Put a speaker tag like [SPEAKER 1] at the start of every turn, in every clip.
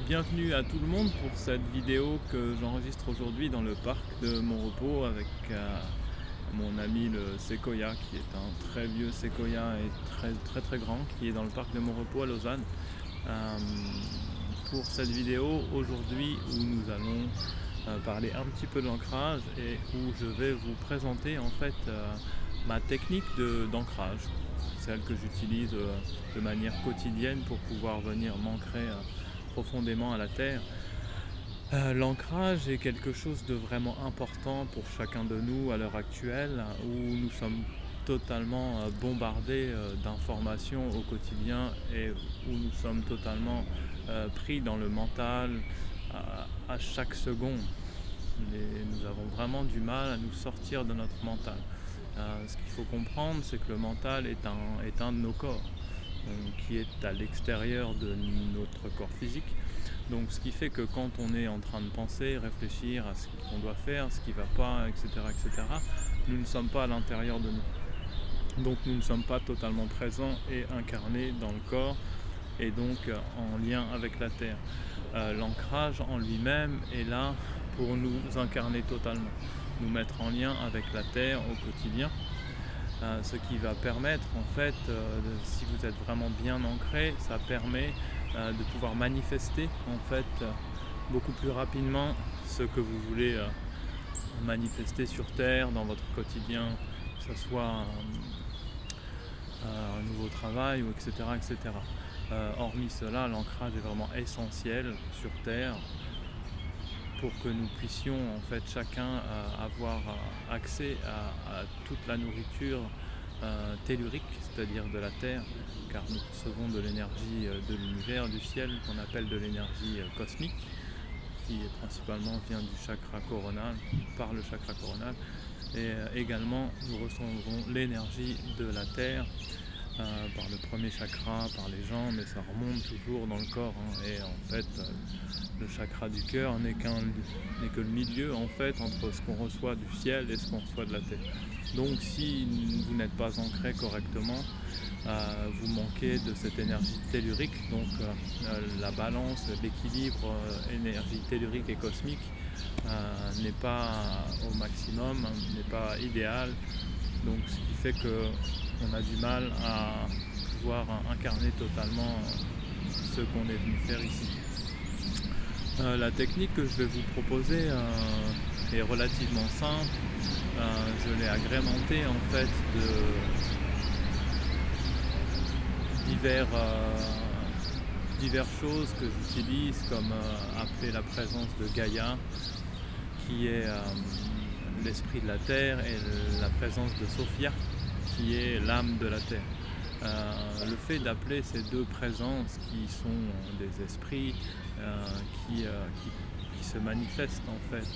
[SPEAKER 1] Bienvenue à tout le monde pour cette vidéo que j'enregistre aujourd'hui dans le parc de Montrepos avec mon ami le séquoia, qui est un très vieux séquoia et très grand, qui est dans le parc de Montrepos à Lausanne. Euh, pour cette vidéo aujourd'hui où nous allons parler un petit peu de l'ancrage et où je vais vous présenter en fait ma technique d'ancrage, celle que j'utilise de manière quotidienne pour pouvoir venir m'ancrer profondément à la terre. L'ancrage est quelque chose de vraiment important pour chacun de nous à l'heure actuelle, où nous sommes totalement bombardés d'informations au quotidien et où nous sommes totalement pris dans le mental à chaque seconde. Nous avons vraiment du mal à nous sortir de notre mental. Ce qu'il faut comprendre, c'est que le mental est un de nos corps, qui est à l'extérieur de notre corps physique. Donc ce qui fait que quand on est en train de penser, réfléchir à ce qu'on doit faire, ce qui ne va pas, etc., nous ne sommes pas à l'intérieur de nous. Donc nous ne sommes pas totalement présents et incarnés dans le corps et donc en lien avec la terre. L'ancrage en lui-même est là pour nous incarner totalement, nous mettre en lien avec la terre au quotidien. Ce qui va permettre en fait, si vous êtes vraiment bien ancré, ça permet de pouvoir manifester en fait beaucoup plus rapidement ce que vous voulez manifester sur terre dans votre quotidien, que ce soit un nouveau travail ou etc. Hormis cela, l'ancrage est vraiment essentiel sur terre pour que nous puissions en fait chacun avoir accès à toute la nourriture tellurique, c'est-à-dire de la terre, car nous recevons de l'énergie de l'univers, du ciel, qu'on appelle de l'énergie cosmique, qui principalement vient du chakra coronal, par le chakra coronal, et également nous recevons l'énergie de la terre par le premier chakra, par les jambes, mais ça remonte toujours dans le corps, et en fait le chakra du cœur n'est que le milieu en fait entre ce qu'on reçoit du ciel et ce qu'on reçoit de la terre. Donc si vous n'êtes pas ancré correctement, vous manquez de cette énergie tellurique, donc la balance, l'équilibre énergie tellurique et cosmique n'est pas au maximum, n'est pas idéal, donc ce qui fait qu'on a du mal à pouvoir incarner totalement ce qu'on est venu faire ici. La technique que je vais vous proposer est relativement simple. Je l'ai agrémentée en fait de diverses choses que j'utilise, comme appeler la présence de Gaïa, qui est l'esprit de la terre, et la présence de Sophia, qui est l'âme de la terre. Le fait d'appeler ces deux présences qui sont des esprits qui se manifestent en fait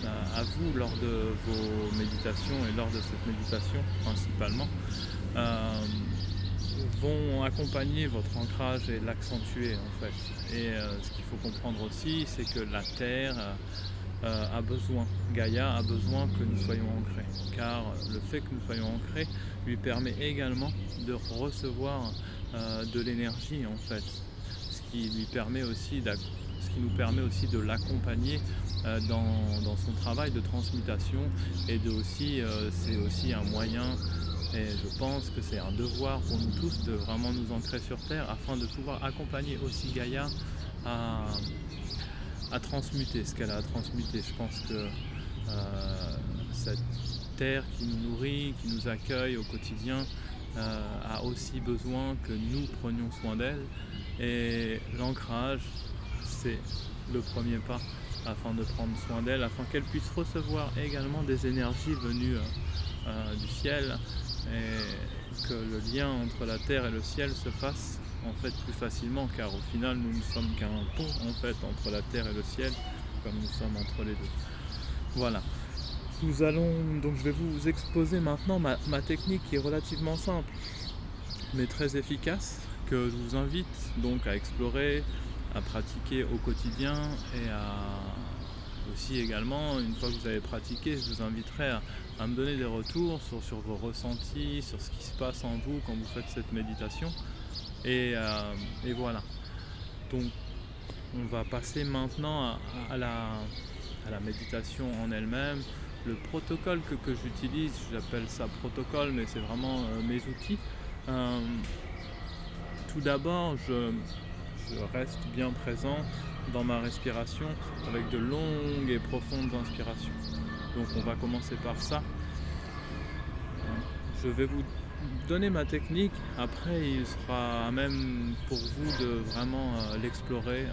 [SPEAKER 1] à vous lors de vos méditations et lors de cette méditation principalement, vont accompagner votre ancrage et l'accentuer en fait. Et ce qu'il faut comprendre aussi, c'est que la terre a besoin, Gaïa a besoin que nous soyons ancrés, car le fait que nous soyons ancrés lui permet également de recevoir de l'énergie en fait, ce qui lui permet aussi ce qui nous permet aussi de l'accompagner dans son travail de transmutation, et c'est aussi un moyen, et je pense que c'est un devoir pour nous tous de vraiment nous ancrer sur terre afin de pouvoir accompagner aussi Gaïa à transmuter ce qu'elle a à transmuter. Je pense que cette terre qui nous nourrit, qui nous accueille au quotidien, a aussi besoin que nous prenions soin d'elle, et l'ancrage, c'est le premier pas afin de prendre soin d'elle, afin qu'elle puisse recevoir également des énergies venues du ciel, et que le lien entre la terre et le ciel se fasse en fait plus facilement, car au final nous ne sommes qu'un pont en fait entre la terre et le ciel, comme nous sommes entre les deux. Voilà. Donc je vais vous exposer maintenant ma technique, qui est relativement simple mais très efficace, que je vous invite donc à explorer, à pratiquer au quotidien, et aussi également, une fois que vous avez pratiqué, je vous inviterai à me donner des retours sur vos ressentis, sur ce qui se passe en vous quand vous faites cette méditation. Et voilà. Donc on va passer maintenant à la méditation en elle-même. Le protocole que j'utilise, j'appelle ça protocole, mais c'est vraiment mes outils. Euh, Tout d'abord, je reste bien présent dans ma respiration avec de longues et profondes inspirations. Donc on va commencer par ça. Je vais vous donner ma technique. Après, il sera à même pour vous de vraiment l'explorer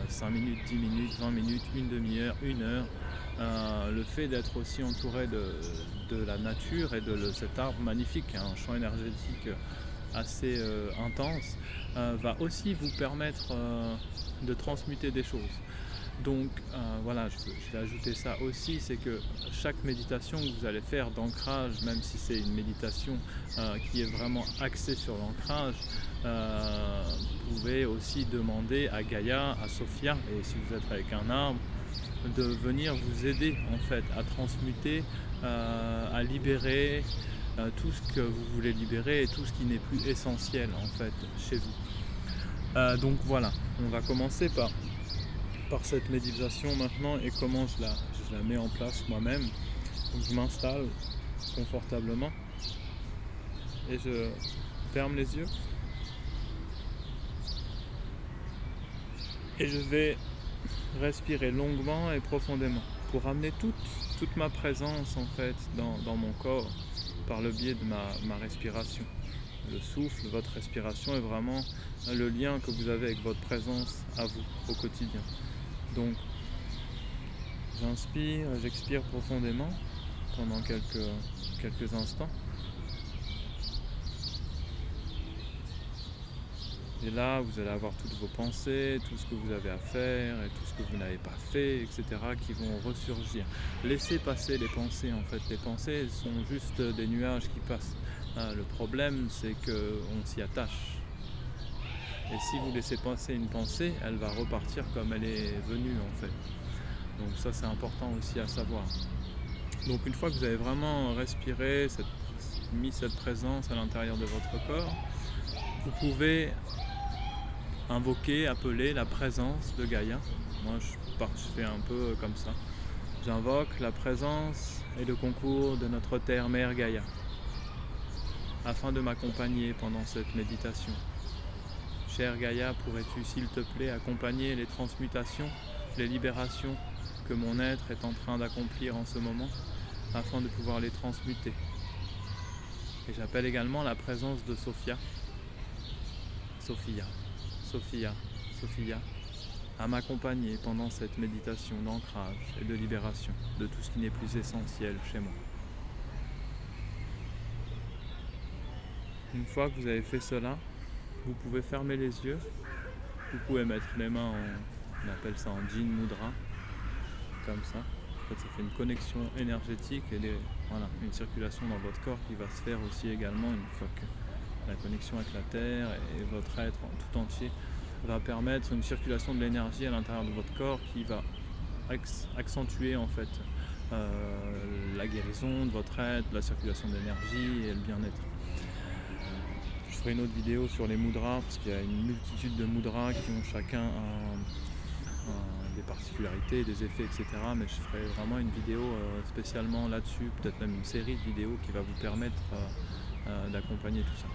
[SPEAKER 1] 5 minutes, 10 minutes, 20 minutes, une demi-heure, une heure. Le fait d'être aussi entouré de la nature et de cet arbre magnifique, un champ énergétique assez intense, va aussi vous permettre de transmuter des choses. Donc voilà, je vais ajouter ça aussi, c'est que chaque méditation que vous allez faire d'ancrage, même si c'est une méditation qui est vraiment axée sur l'ancrage, vous pouvez aussi demander à Gaïa, à Sophia, et si vous êtes avec un arbre, de venir vous aider en fait à transmuter, à libérer tout ce que vous voulez libérer et tout ce qui n'est plus essentiel en fait chez vous. Donc voilà, on va commencer par cette méditation maintenant et comment je la mets en place moi-même. Donc je m'installe confortablement et je ferme les yeux et je vais respirer longuement et profondément pour amener toute ma présence en fait dans mon corps par le biais de ma respiration. Le souffle, votre respiration est vraiment le lien que vous avez avec votre présence à vous au quotidien. Donc j'inspire, j'expire profondément pendant quelques instants. Et là, vous allez avoir toutes vos pensées, tout ce que vous avez à faire et tout ce que vous n'avez pas fait, etc. qui vont ressurgir. Laissez passer les pensées en fait. Les pensées sont juste des nuages qui passent. Le problème, c'est qu'on s'y attache. Et si vous laissez passer une pensée, elle va repartir comme elle est venue en fait. Donc ça, c'est important aussi à savoir. Donc une fois que vous avez vraiment respiré, mis cette présence à l'intérieur de votre corps, vous pouvez invoquer, appeler la présence de Gaïa. Moi je fais un peu comme ça. J'invoque la présence et le concours de notre terre-mère Gaïa afin de m'accompagner pendant cette méditation. Chère Gaïa, pourrais-tu s'il te plaît accompagner les transmutations, les libérations que mon être est en train d'accomplir en ce moment afin de pouvoir les transmuter. Et j'appelle également la présence de Sophia, à m'accompagner pendant cette méditation d'ancrage et de libération de tout ce qui n'est plus essentiel chez moi. Une fois que vous avez fait cela, vous pouvez fermer les yeux, vous pouvez mettre les mains on appelle ça en Jin Mudra, comme ça. En fait, ça fait une connexion énergétique et une circulation dans votre corps qui va se faire aussi également une fois que la connexion avec la terre et votre être tout entier va permettre une circulation de l'énergie à l'intérieur de votre corps qui va accentuer en fait la guérison de votre être, la circulation de l'énergie et le bien-être. Je ferai une autre vidéo sur les mudras parce qu'il y a une multitude de mudras qui ont chacun des particularités, des effets, etc. Mais je ferai vraiment une vidéo spécialement là-dessus, peut-être même une série de vidéos qui va vous permettre d'accompagner tout ça.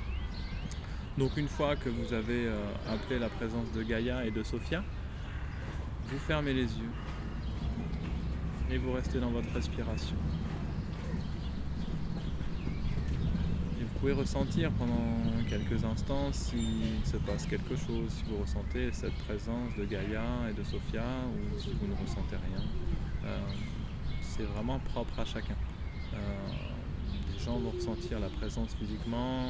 [SPEAKER 1] Donc une fois que vous avez appelé la présence de Gaïa et de Sophia, vous fermez les yeux et vous restez dans votre respiration. Et vous pouvez ressentir pendant quelques instants s'il se passe quelque chose, si vous ressentez cette présence de Gaïa et de Sophia ou si vous ne ressentez rien. C'est vraiment propre à chacun. Des gens vont ressentir la présence physiquement,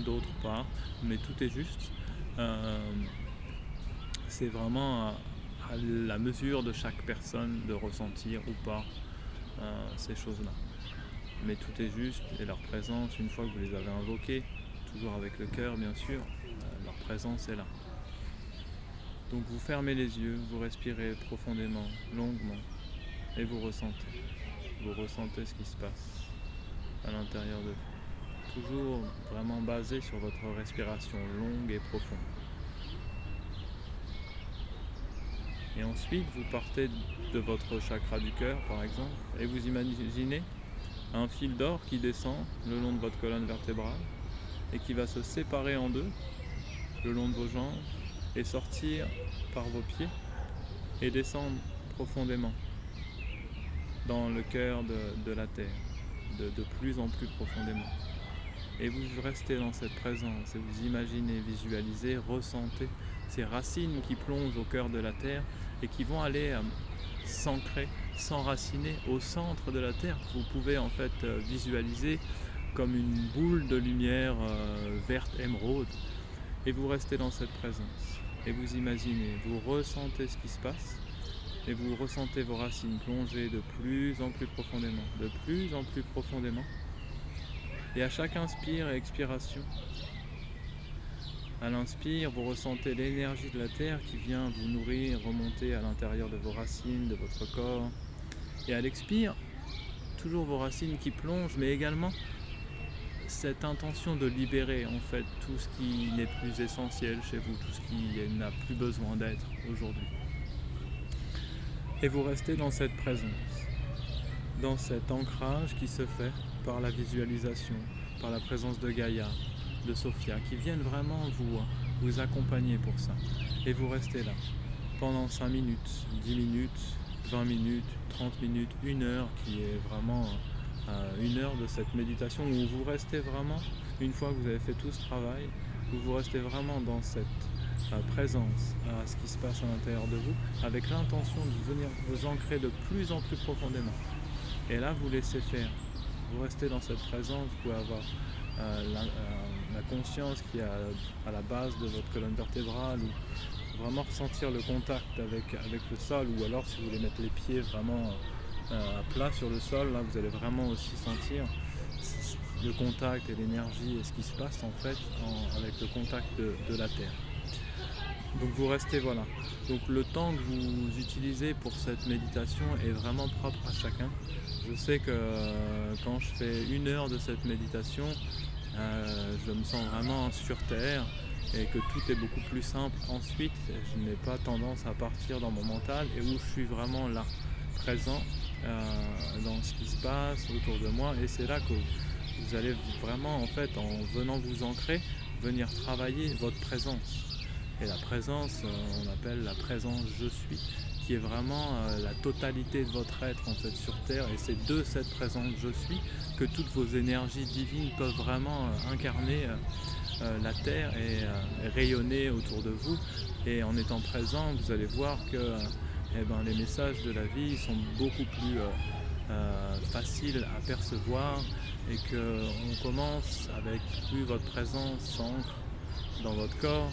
[SPEAKER 1] d'autres pas, mais tout est juste. C'est vraiment à la mesure de chaque personne de ressentir ou pas ces choses-là. Mais tout est juste et leur présence, une fois que vous les avez invoquées, toujours avec le cœur bien sûr, leur présence est là. Donc vous fermez les yeux, vous respirez profondément, longuement et vous ressentez. Vous ressentez ce qui se passe à l'intérieur de vous. Toujours vraiment basé sur votre respiration longue et profonde. Et ensuite, vous partez de votre chakra du cœur, par exemple, et vous imaginez un fil d'or qui descend le long de votre colonne vertébrale et qui va se séparer en deux le long de vos jambes et sortir par vos pieds et descendre profondément dans le cœur de la terre, de plus en plus profondément. Et vous restez dans cette présence et vous imaginez, visualisez, ressentez ces racines qui plongent au cœur de la terre et qui vont aller s'ancrer, s'enraciner au centre de la terre. Vous pouvez en fait visualiser comme une boule de lumière verte émeraude. Et vous restez dans cette présence. Et vous imaginez, vous ressentez ce qui se passe. Et vous ressentez vos racines plonger de plus en plus profondément, de plus en plus profondément. Et à chaque inspire et expiration, à l'inspire, vous ressentez l'énergie de la terre qui vient vous nourrir, remonter à l'intérieur de vos racines, de votre corps. Et à l'expire, toujours vos racines qui plongent, mais également cette intention de libérer en fait tout ce qui n'est plus essentiel chez vous, tout ce qui n'a plus besoin d'être aujourd'hui. Et vous restez dans cette présence, dans cet ancrage qui se fait par la visualisation, par la présence de Gaïa, de Sophia, qui viennent vraiment vous accompagner pour ça. Et vous restez là pendant 5 minutes, 10 minutes, 20 minutes, 30 minutes, 1 heure, qui est vraiment 1 heure de cette méditation où vous restez vraiment, une fois que vous avez fait tout ce travail, où vous restez vraiment dans cette présence à ce qui se passe à l'intérieur de vous, avec l'intention de venir vous ancrer de plus en plus profondément. Et là, vous laissez faire. Vous restez dans cette présence, vous pouvez avoir la conscience qui est à la base de votre colonne vertébrale, ou vraiment ressentir le contact avec le sol, ou alors si vous voulez mettre les pieds vraiment à plat sur le sol, là vous allez vraiment aussi sentir le contact et l'énergie et ce qui se passe en fait avec le contact de la terre. Donc vous restez voilà. Donc le temps que vous utilisez pour cette méditation est vraiment propre à chacun. Je sais que quand je fais 1 heure de cette méditation, je me sens vraiment sur terre et que tout est beaucoup plus simple. Ensuite, je n'ai pas tendance à partir dans mon mental et où je suis vraiment là, présent dans ce qui se passe autour de moi. Et c'est là que vous allez vraiment, en fait, en venant vous ancrer, venir travailler votre présence. Et la présence, on appelle la présence « je suis », qui est vraiment la totalité de votre être en fait sur Terre. Et c'est de cette présence « je suis » que toutes vos énergies divines peuvent vraiment incarner la Terre et rayonner autour de vous. Et en étant présent, vous allez voir que les messages de la vie sont beaucoup plus faciles à percevoir et qu'on commence avec plus votre présence s'ancre dans votre corps.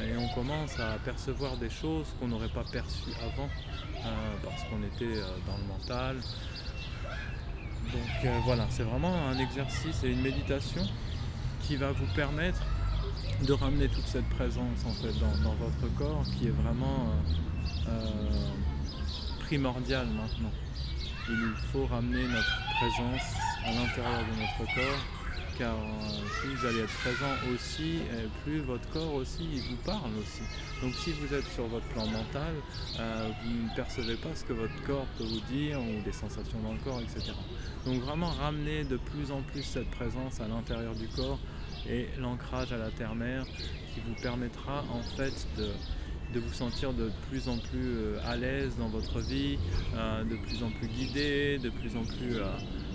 [SPEAKER 1] Et on commence à percevoir des choses qu'on n'aurait pas perçues avant parce qu'on était dans le mental. Donc voilà, c'est vraiment un exercice et une méditation qui va vous permettre de ramener toute cette présence en fait dans votre corps qui est vraiment primordiale maintenant. Il nous faut ramener notre présence à l'intérieur de notre corps, car plus vous allez être présent aussi, plus votre corps aussi il vous parle aussi. Donc si vous êtes sur votre plan mental, vous ne percevez pas ce que votre corps peut vous dire ou des sensations dans le corps, etc. Donc vraiment ramener de plus en plus cette présence à l'intérieur du corps et l'ancrage à la terre-mère qui vous permettra en fait de vous sentir de plus en plus à l'aise dans votre vie, de plus en plus guidé, de plus en plus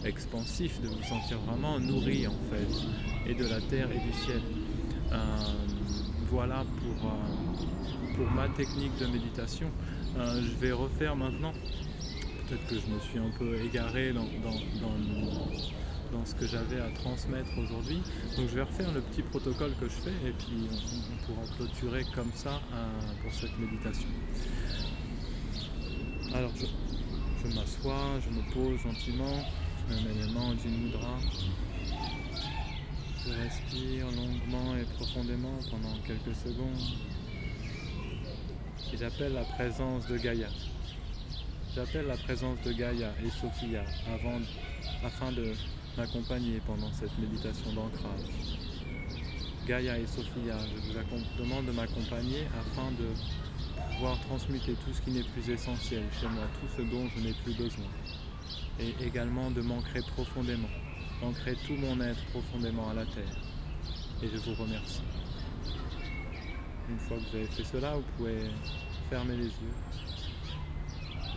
[SPEAKER 1] expansif, de vous sentir vraiment nourri en fait, et de la terre et du ciel. Voilà pour ma technique de méditation. Je vais refaire maintenant, peut-être que je me suis un peu égaré dans ce que j'avais à transmettre aujourd'hui. Donc je vais refaire le petit protocole que je fais et puis on pourra clôturer comme ça pour cette méditation. Alors je m'assois, je me pose gentiment, je me mets les mains en Jin Mudra. Je respire longuement et profondément pendant quelques secondes. Et j'appelle la présence de Gaïa. J'appelle la présence de Gaïa et Sophia afin de m'accompagner pendant cette méditation d'ancrage. Gaïa et Sophia, je vous demande de m'accompagner afin de pouvoir transmuter tout ce qui n'est plus essentiel chez moi, tout ce dont je n'ai plus besoin. Et également de m'ancrer profondément, ancrer tout mon être profondément à la terre. Et je vous remercie. Une fois que vous avez fait cela, vous pouvez fermer les yeux,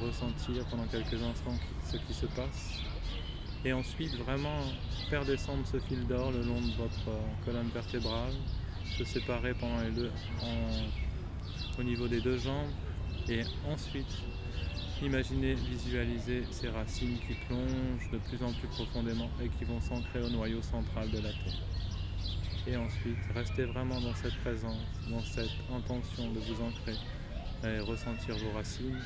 [SPEAKER 1] ressentir pendant quelques instants ce qui se passe, et ensuite vraiment faire descendre ce fil d'or le long de votre colonne vertébrale, se séparer pendant au niveau des deux jambes, et ensuite imaginez, visualisez ces racines qui plongent de plus en plus profondément et qui vont s'ancrer au noyau central de la terre. Et ensuite, restez vraiment dans cette présence, dans cette intention de vous ancrer et ressentir vos racines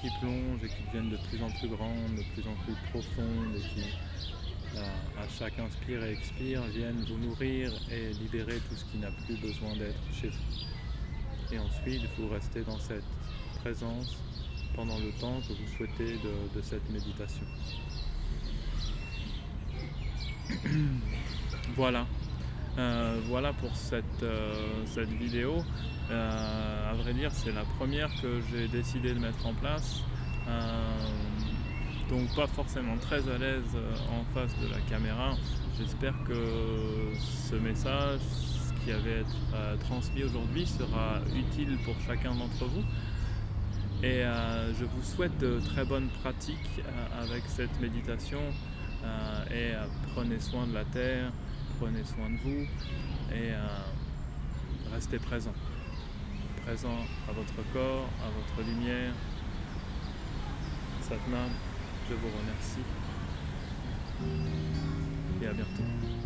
[SPEAKER 1] qui plongent et qui deviennent de plus en plus grandes, de plus en plus profondes et qui, à chaque inspire et expire, viennent vous nourrir et libérer tout ce qui n'a plus besoin d'être chez vous. Et ensuite, vous restez dans cette présence pendant le temps que vous souhaitez de cette méditation. Voilà. Voilà pour cette vidéo. À vrai dire, c'est la première que j'ai décidé de mettre en place. Donc pas forcément très à l'aise en face de la caméra. J'espère que ce message, ce qui avait être transmis aujourd'hui, sera utile pour chacun d'entre vous. Et je vous souhaite de très bonnes pratiques avec cette méditation. Et prenez soin de la terre, prenez soin de vous et restez présent à votre corps, à votre lumière. Satnam, je vous remercie et à bientôt.